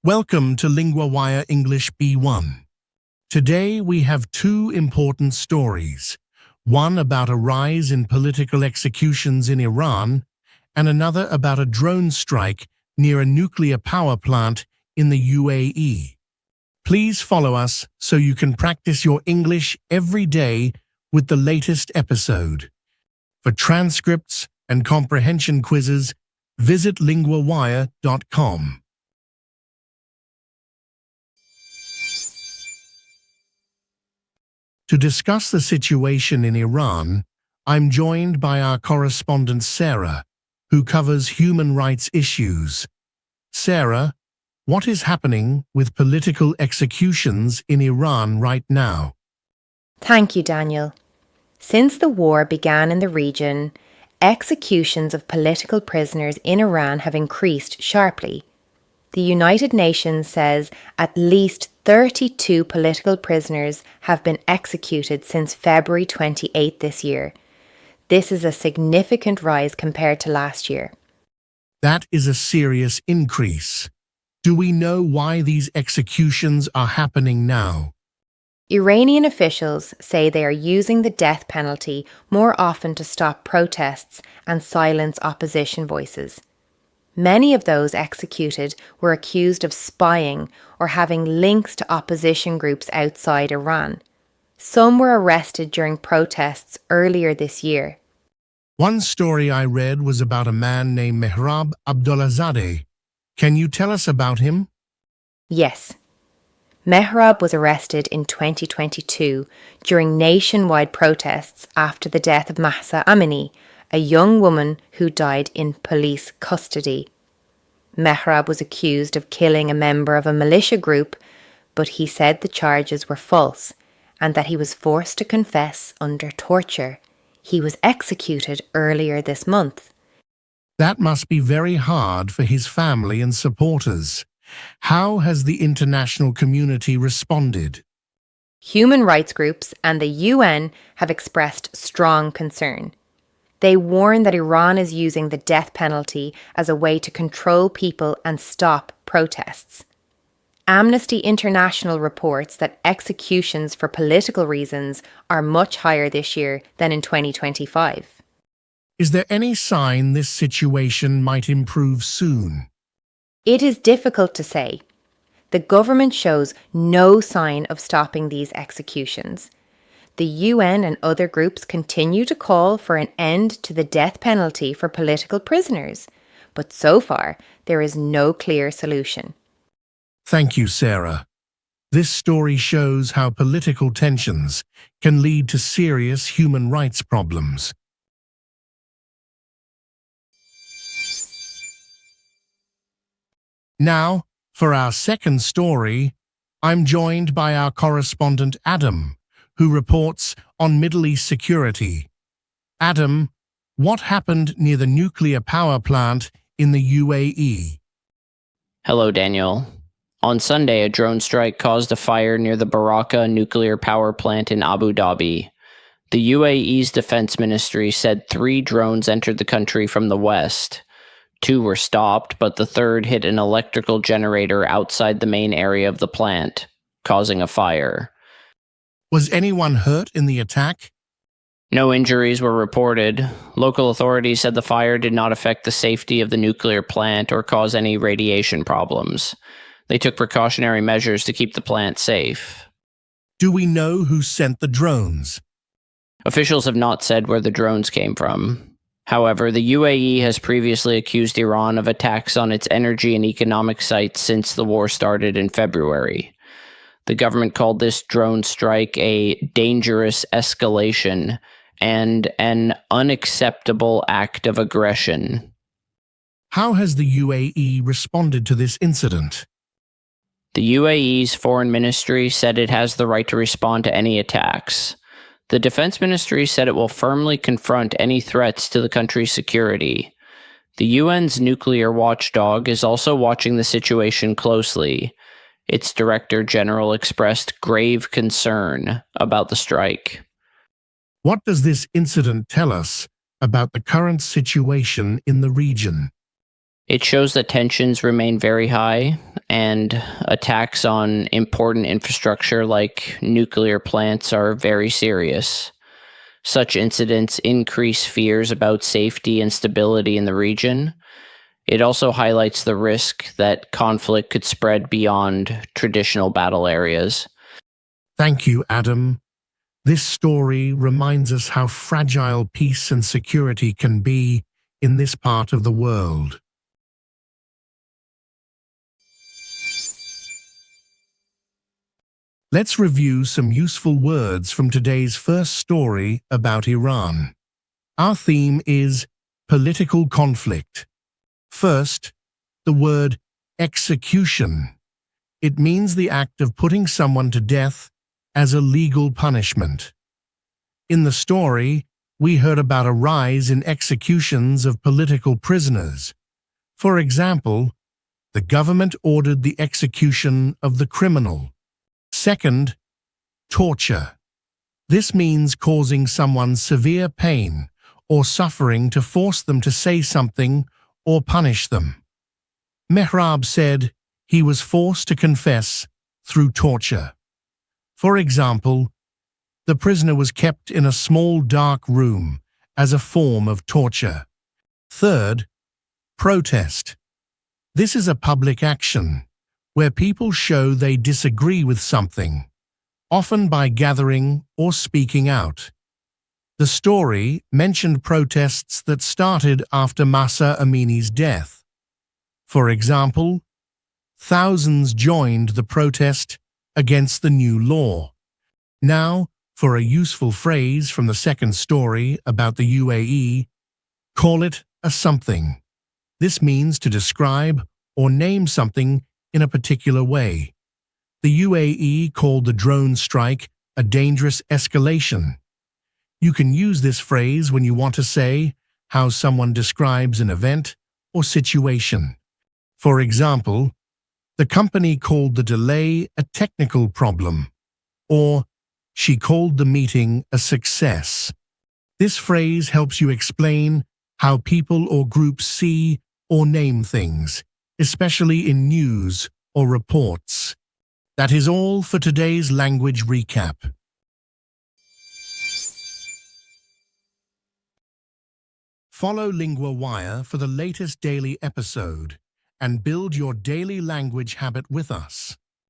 Welcome to LinguaWire English B1. Today we have two important stories, one about a rise in political executions in Iran and another about a drone strike near a nuclear power plant in the UAE. Please follow us so you can practice your English every day with the latest episode. For transcripts and comprehension quizzes, visit LinguaWire.com. To discuss the situation in Iran, I'm joined by our correspondent Sarah, who covers human rights issues. Sarah, what is happening with political executions in Iran right now? Thank you, Daniel. Since the war began in the region, executions of political prisoners in Iran have increased sharply. The United Nations says at least 32 political prisoners have been executed since February 28 this year. This is a significant rise compared to last year. That is a serious increase. Do we know why these executions are happening now? Iranian officials say they are using the death penalty more often to stop protests and silence opposition voices. Many of those executed were accused of spying or having links to opposition groups outside Iran. Some were arrested during protests earlier this year. One story I read was about a man named Mehrab Abdullahzadeh. Can you tell us about him? Yes. Mehrab was arrested in 2022 during nationwide protests after the death of Mahsa Amini, a young woman who died in police custody. Mehrab was accused of killing a member of a militia group, but he said the charges were false and that he was forced to confess under torture. He was executed earlier this month. That must be very hard for his family and supporters. How has the international community responded? Human rights groups and the UN have expressed strong concern. They warn that Iran is using the death penalty as a way to control people and stop protests. Amnesty International reports that executions for political reasons are much higher this year than in 2025. Is there any sign this situation might improve soon? It is difficult to say. The government shows no sign of stopping these executions. The UN and other groups continue to call for an end to the death penalty for political prisoners, but so far there is no clear solution. Thank you, Sarah. This story shows how political tensions can lead to serious human rights problems. Now, for our second story, I'm joined by our correspondent Adam, who reports on Middle East security. Adam, what happened near the nuclear power plant in the UAE? Hello, Daniel. On Sunday, a drone strike caused a fire near the Baraka nuclear power plant in Abu Dhabi. The UAE's defense ministry said 3 drones entered the country from the west. 2 were stopped, but the third hit an electrical generator outside the main area of the plant, causing a fire. Was anyone hurt in the attack? No injuries were reported. Local authorities said the fire did not affect the safety of the nuclear plant or cause any radiation problems. They took precautionary measures to keep the plant safe. Do we know who sent the drones? Officials have not said where the drones came from. However, the UAE has previously accused Iran of attacks on its energy and economic sites since the war started in February. The government called this drone strike a dangerous escalation and an unacceptable act of aggression. How has the UAE responded to this incident? The UAE's foreign ministry said it has the right to respond to any attacks. The defense ministry said it will firmly confront any threats to the country's security. The UN's nuclear watchdog is also watching the situation closely. Its director general expressed grave concern about the strike. What does this incident tell us about the current situation in the region. It shows that tensions remain very high and attacks on important infrastructure like nuclear plants are very serious. Such incidents increase fears about safety and stability in the region. It also highlights the risk that conflict could spread beyond traditional battle areas. Thank you, Adam. This story reminds us how fragile peace and security can be in this part of the world. Let's review some useful words from today's first story about Iran. Our theme is political conflict. First, the word execution. It means the act of putting someone to death as a legal punishment. In the story, we heard about a rise in executions of political prisoners. For example, the government ordered the execution of the criminal. Second, torture. This means causing someone severe pain or suffering to force them to say something or punish them. Mehrab said he was forced to confess through torture. For example, the prisoner was kept in a small dark room as a form of torture. Third, protest. This is a public action where people show they disagree with something, often by gathering or speaking out. The story mentioned protests that started after Mahsa Amini's death. For example, thousands joined the protest against the new law. Now, for a useful phrase from the second story about the UAE, call it a something. This means to describe or name something in a particular way. The UAE called the drone strike a dangerous escalation. You can use this phrase when you want to say how someone describes an event or situation. For example, the company called the delay a technical problem, or she called the meeting a success. This phrase helps you explain how people or groups see or name things, especially in news or reports. That is all for today's language recap. Follow LinguaWire for the latest daily episode and build your daily language habit with us.